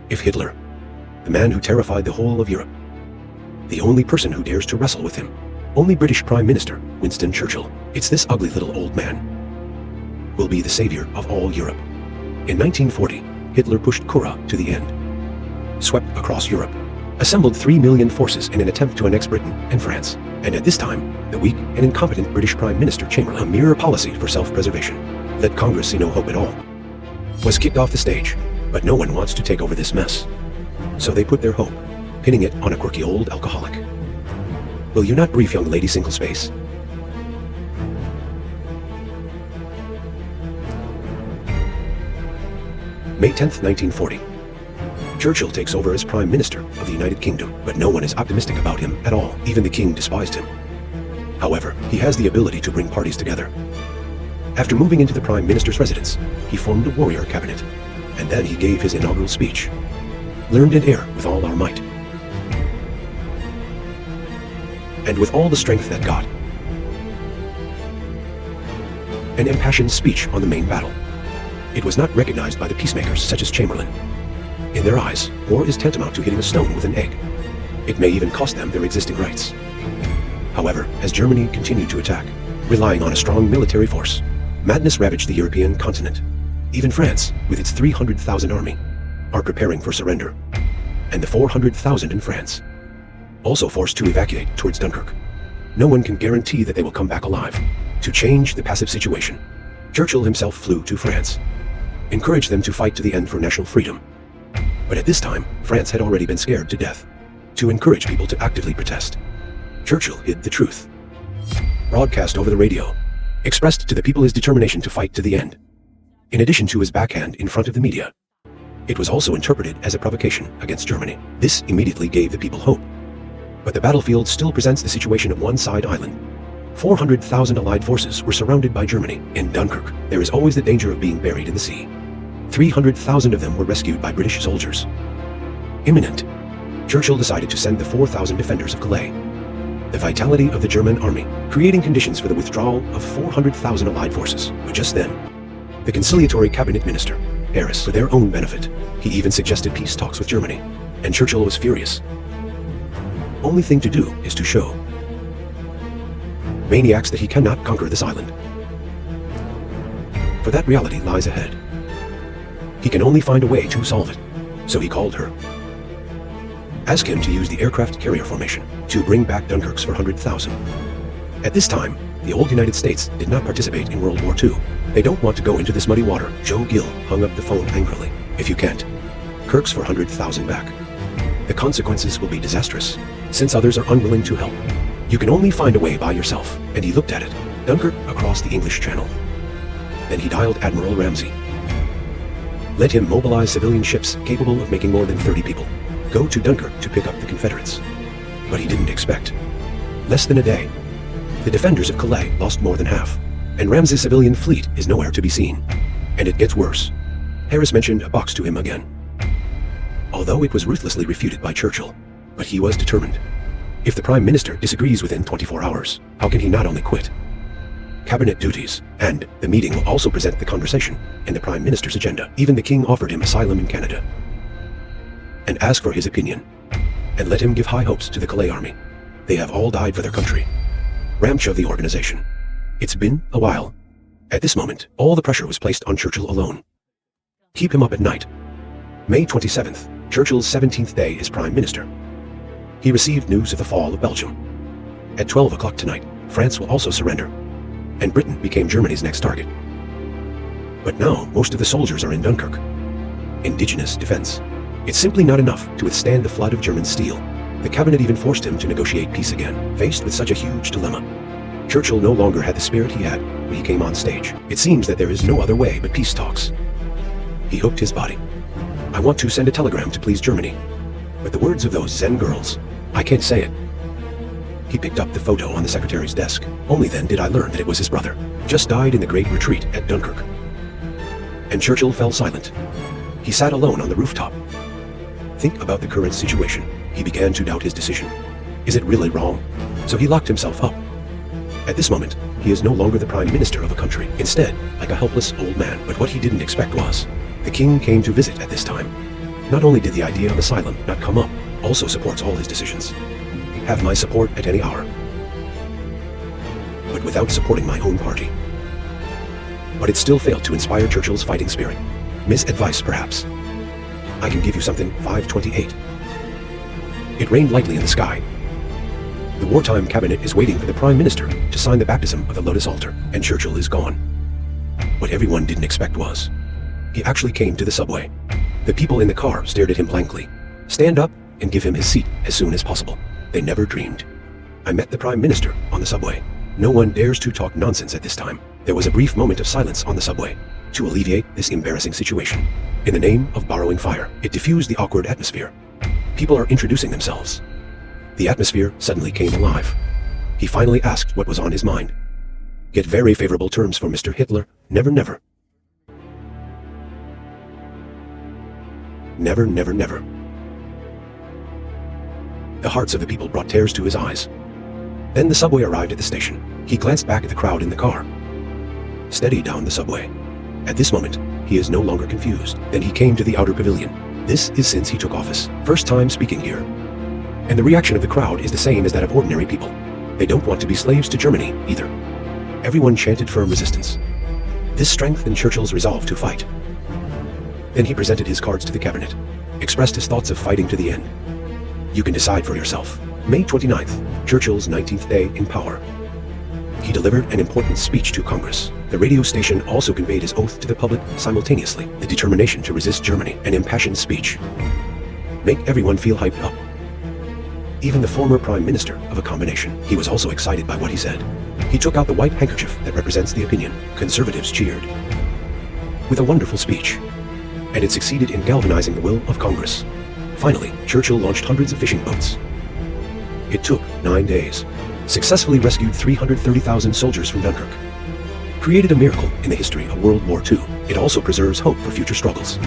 If Hitler, the man who terrified the whole of Europe, the only person who dares to wrestle with him, only British Prime Minister Winston Churchill, it's this ugly little old man, will be the savior of all Europe. In 1940, Hitler pushed Cura to the end, swept across Europe, assembled 3 million forces in an attempt to annex Britain and France, and at this time, the weak and incompetent British Prime Minister Chamberlain, a mere policy for self-preservation, let Congress see no hope at all, was kicked off the stage. But no one wants to take over this mess. So they put their hope, pinning it on a quirky old alcoholic. Will you not brief young lady single space? May 10th, 1940. Churchill takes over as Prime Minister of the United Kingdom, but no one is optimistic about him at all. Even the King despised him. However, he has the ability to bring parties together. After moving into the Prime Minister's residence, he formed a warrior cabinet, and then he gave his inaugural speech. Learned and heir with all our might, and with all the strength that got. An impassioned speech on the main battle. It was not recognized by the peacemakers such as Chamberlain. In their eyes, war is tantamount to hitting a stone with an egg. It may even cost them their existing rights. However, as Germany continued to attack, relying on a strong military force, madness ravaged the European continent. Even France, with its 300,000 army, are preparing for surrender. And the 400,000 in France, also forced to evacuate towards Dunkirk. No one can guarantee that they will come back alive. To change the passive situation, Churchill himself flew to France, encouraged them to fight to the end for national freedom. But at this time, France had already been scared to death. To encourage people to actively protest, Churchill hid the truth. Broadcast over the radio, expressed to the people his determination to fight to the end. In addition to his backhand in front of the media, it was also interpreted as a provocation against Germany. This immediately gave the people hope. But the battlefield still presents the situation of one-side island. 400,000 Allied forces were surrounded by Germany. In Dunkirk, there is always the danger of being buried in the sea. 300,000 of them were rescued by British soldiers. Imminent. Churchill decided to send the 4,000 defenders of Calais. The vitality of the German army, creating conditions for the withdrawal of 400,000 Allied forces. But just then, the conciliatory cabinet minister, Paris, for their own benefit, he even suggested peace talks with Germany, and Churchill was furious. Only thing to do is to show maniacs that he cannot conquer this island. For that reality lies ahead. He can only find a way to solve it. So he called her. Asked him to use the aircraft carrier formation to bring back Dunkirk's 400,000. At this time, the old United States did not participate in World War II. They don't want to go into this muddy water. Joe Gill hung up the phone angrily. If you can't, Kirk's 400,000 back, the consequences will be disastrous, since others are unwilling to help. You can only find a way by yourself. And he looked at it. Dunkirk across the English Channel. Then he dialed Admiral Ramsay. Let him mobilize civilian ships capable of making more than 30 people go to Dunkirk to pick up the Confederates. But he didn't expect. Less than a day, the defenders of Calais lost more than half, and Ramsay's civilian fleet is nowhere to be seen. And it gets worse. Harris mentioned a box to him again. Although it was ruthlessly refuted by Churchill, but he was determined. If the Prime Minister disagrees within 24 hours, how can he not only quit cabinet duties, and the meeting will also present the conversation and the Prime Minister's agenda. Even the King offered him asylum in Canada and asked for his opinion, and let him give high hopes to the Calais army. They have all died for their country. Ramch of the organization. It's been a while. At this moment, all the pressure was placed on Churchill alone. Keep him up at night. May 27th, Churchill's 17th day as Prime Minister. He received news of the fall of Belgium. At 12 o'clock tonight, France will also surrender, and Britain became Germany's next target. But now, most of the soldiers are in Dunkirk. Indigenous defense. It's simply not enough to withstand the flood of German steel. The cabinet even forced him to negotiate peace again. Faced with such a huge dilemma, Churchill no longer had the spirit he had when he came on stage. It seems that there is no other way but peace talks. He hooked his body. I want to send a telegram to please Germany. But the words of those Zen girls, I can't say it. He picked up the photo on the secretary's desk. Only then did I learn that it was his brother. Just died in the Great Retreat at Dunkirk. And Churchill fell silent. He sat alone on the rooftop. Think about the current situation. He began to doubt his decision. Is it really wrong? So he locked himself up. At this moment, he is no longer the Prime Minister of a country. Instead, like a helpless old man. But what he didn't expect was, the King came to visit at this time. Not only did the idea of asylum not come up, also supports all his decisions. Have my support at any hour. But without supporting my own party. But it still failed to inspire Churchill's fighting spirit. Misadvice, perhaps. I can give you something. 528. It rained lightly in the sky. The wartime cabinet is waiting for the Prime Minister to sign the baptism of the Lotus Altar, and Churchill is gone. What everyone didn't expect was, he actually came to the subway. The people in the car stared at him blankly. Stand up and give him his seat as soon as possible. They never dreamed. I met the Prime Minister on the subway. No one dares to talk nonsense at this time. There was a brief moment of silence on the subway to alleviate this embarrassing situation. In the name of borrowing fire, it diffused the awkward atmosphere. People are introducing themselves. The atmosphere suddenly came alive. He finally asked what was on his mind. Get very favorable terms for Mr. Hitler. Never, never. Never, never, never. The hearts of the people brought tears to his eyes. Then the subway arrived at the station. He glanced back at the crowd in the car. Steady down the subway. At this moment, he is no longer confused. Then he came to the outer pavilion. This is since he took office. First time speaking here. And the reaction of the crowd is the same as that of ordinary people. They don't want to be slaves to Germany, either. Everyone chanted firm resistance. This strengthened Churchill's resolve to fight. Then he presented his cards to the cabinet, expressed his thoughts of fighting to the end. You can decide for yourself. May 29th, Churchill's 19th day in power. He delivered an important speech to Congress. The radio station also conveyed his oath to the public simultaneously, the determination to resist Germany, an impassioned speech. Make everyone feel hyped up. Even the former Prime Minister of a combination, he was also excited by what he said. He took out the white handkerchief that represents the opinion. Conservatives cheered. With a wonderful speech. And it succeeded in galvanizing the will of Congress. Finally, Churchill launched hundreds of fishing boats. It took 9 days. Successfully rescued 330,000 soldiers from Dunkirk. Created a miracle in the history of World War II. It also preserves hope for future struggles.